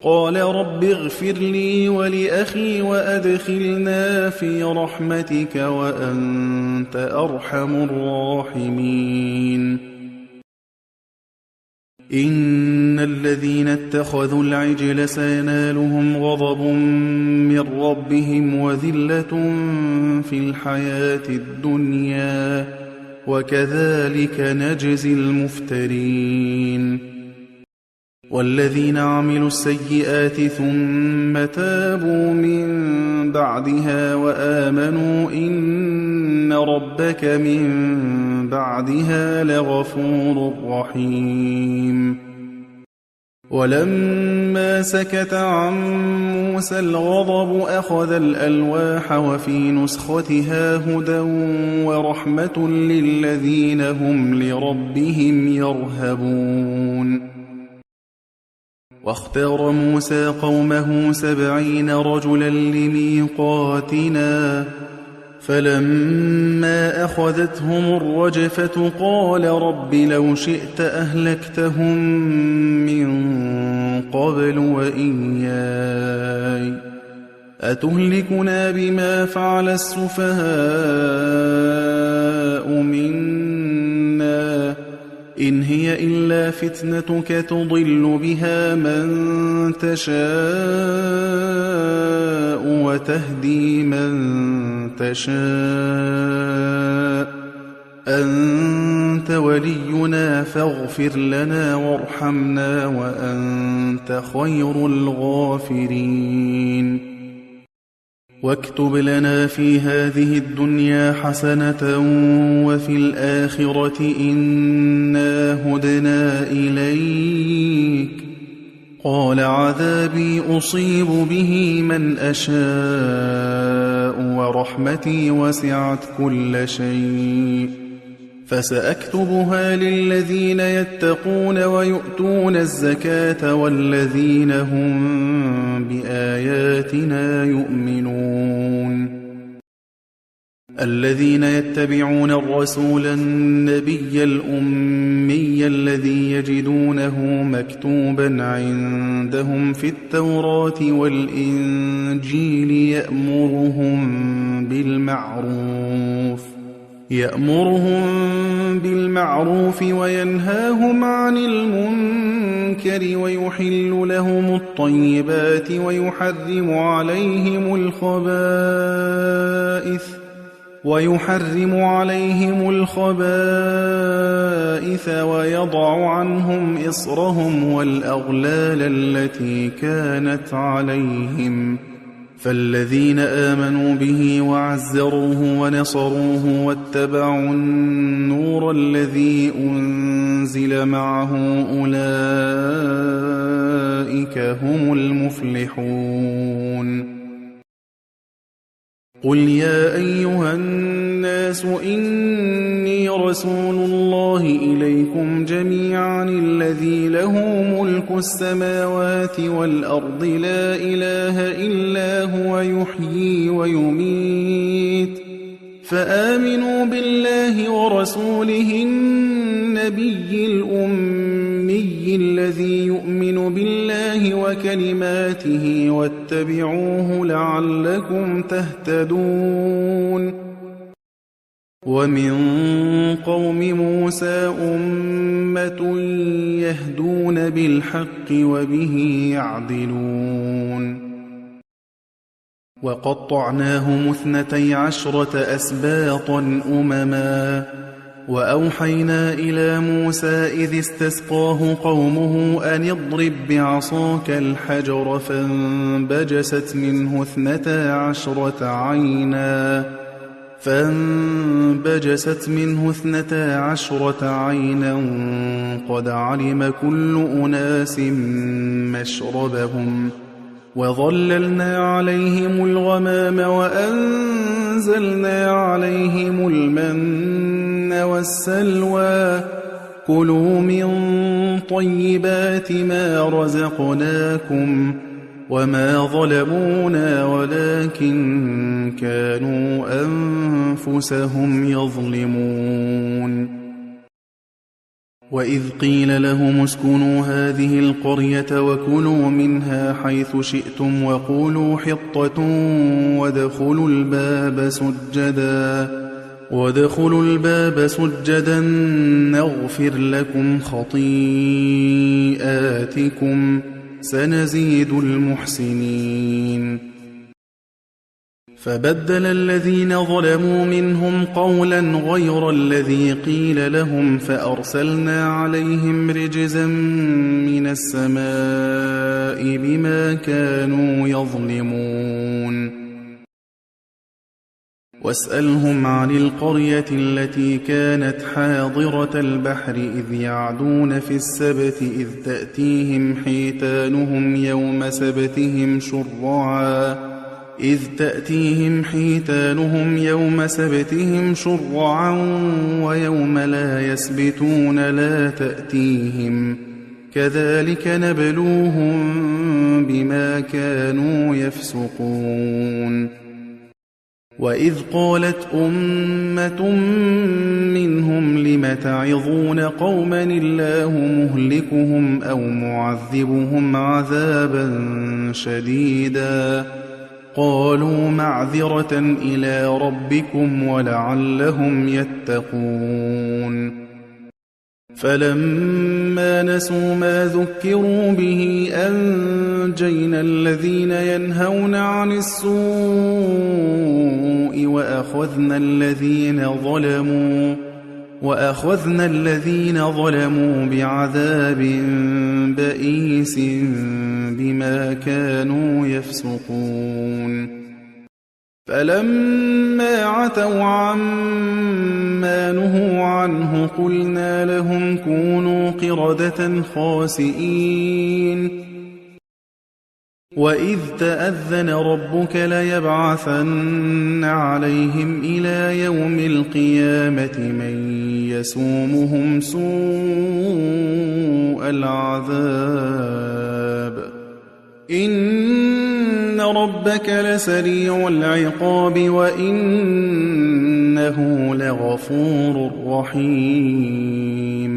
قال رب اغفر لي ولأخي وأدخلنا في رحمتك وأنت أرحم الراحمين. إن الذين اتخذوا العجل سينالهم غضب من ربهم وذلة في الحياة الدنيا وكذلك نجزي المفترين. والذين عملوا السيئات ثم تابوا من بعدها وآمنوا إن ربك من بعدها لغفور رحيم. ولما سكت عن موسى الغضب أخذ الألواح وفي نسختها هدى ورحمة للذين هم لربهم يرهبون. واختار موسى قومه 70 رجلا لميقاتنا فلما أخذتهم الرجفة قال رب لو شئت أهلكتهم من قبل وإياي أتهلكنا بما فعل السفهاء منا إن هي إلا فتنتك تضل بها من تشاء وتهدي من تشاء أنت ولينا فاغفر لنا وارحمنا وأنت خير الغافرين. واكتب لنا في هذه الدنيا حسنة وفي الآخرة إنا هدنا إليك قال عذابي أصيب به من أشاء ورحمتي وسعت كل شيء فسأكتبها للذين يتقون ويؤتون الزكاة والذين هم بآياتنا يؤمنون. الذين يتبعون الرسول النبي الأمي الذي يجدونه مكتوبا عندهم في التوراة والإنجيل يأمرهم بالمعروف وينهاهم عن المنكر ويحل لهم الطيبات ويحرم عليهم الخبائث ويضع عنهم إصرهم والأغلال التي كانت عليهم. فالذين آمنوا به وعزروه ونصروه واتبعوا النور الذي أنزل معه أولئك هم المفلحون. قل يا أيها الناس إني رسول الله إليكم جميعا الذي له ملك السماوات والأرض لا إله إلا هو يحيي ويميت فآمنوا بالله ورسوله النبي الأمي الذي يؤمن بالله وكلماته واتبعوه لعلكم تهتدون. ومن قوم موسى أمة يهدون بالحق وبه يعدلون. وقطعناهم 12 أسباطا أمما وأوحينا إلى موسى إذ استسقاه قومه أن اضرب بعصاك الحجر فانبجست منه 12 عينا قد علم كل أناس مشربهم وظللنا عليهم الغمام وأنزلنا عليهم المن والسلوى كلوا من طيبات ما رزقناكم وما ظلمونا ولكن كانوا أنفسهم يظلمون. وإذ قيل لهم اسكنوا هذه القرية وكلوا منها حيث شئتم وقولوا حطة وادخلوا الباب سجدا نغفر لكم خطيئاتكم سنزيد المحسنين. فبدل الذين ظلموا منهم قولا غير الذي قيل لهم فأرسلنا عليهم رجزا من السماء بما كانوا يظلمون. واسألهم عن القرية التي كانت حاضرة البحر إذ يعدون في السبت إذ تأتيهم حيتانهم يوم سبتهم شرعا ويوم لا يسبتون لا تأتيهم كذلك نبلوهم بما كانوا يفسقون. وإذ قالت أمة منهم لم تعظون قوما الله مهلكهم أو معذبهم عذابا شديدا قالوا معذرة إلى ربكم ولعلهم يتقون. فلما نسوا ما ذكروا به أنجينا الذين ينهون عن السوء وأخذنا الذين ظلموا بعذاب بئيس بما كانوا يفسقون. فلما عتوا عما نهوا عنه قلنا لهم كونوا قردة خاسئين. وإذ تأذن ربك ليبعثن عليهم إلى يوم القيامة من يسومهم سوء العذاب إن ربك لسريع العقاب وإنه لغفور رحيم.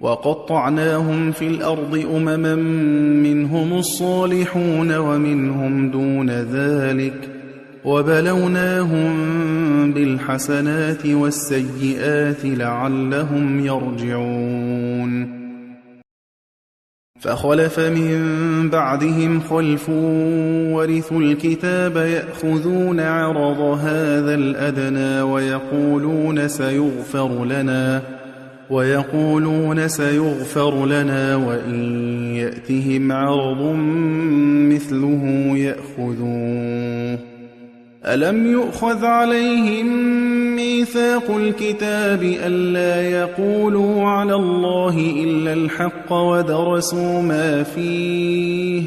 وقطعناهم في الأرض أمما منهم الصالحون ومنهم دون ذلك وبلوناهم بالحسنات والسيئات لعلهم يرجعون. فخلف من بعدهم خلف ورثوا الكتاب يأخذون عرض هذا الأدنى ويقولون سيغفر لنا وإن يأتهم عرض مثله يأخذوه. ألم يؤخذ عليهم ميثاق الكتاب ألا يقولوا على الله إلا الحق ودرسوا ما فيه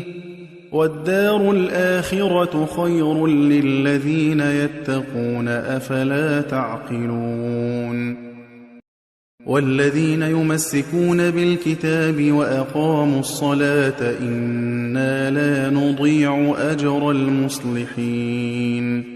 والدار الآخرة خير للذين يتقون أفلا تعقلون. والذين يمسكون بالكتاب وأقاموا الصلاة إنا لا نضيع أجر المصلحين.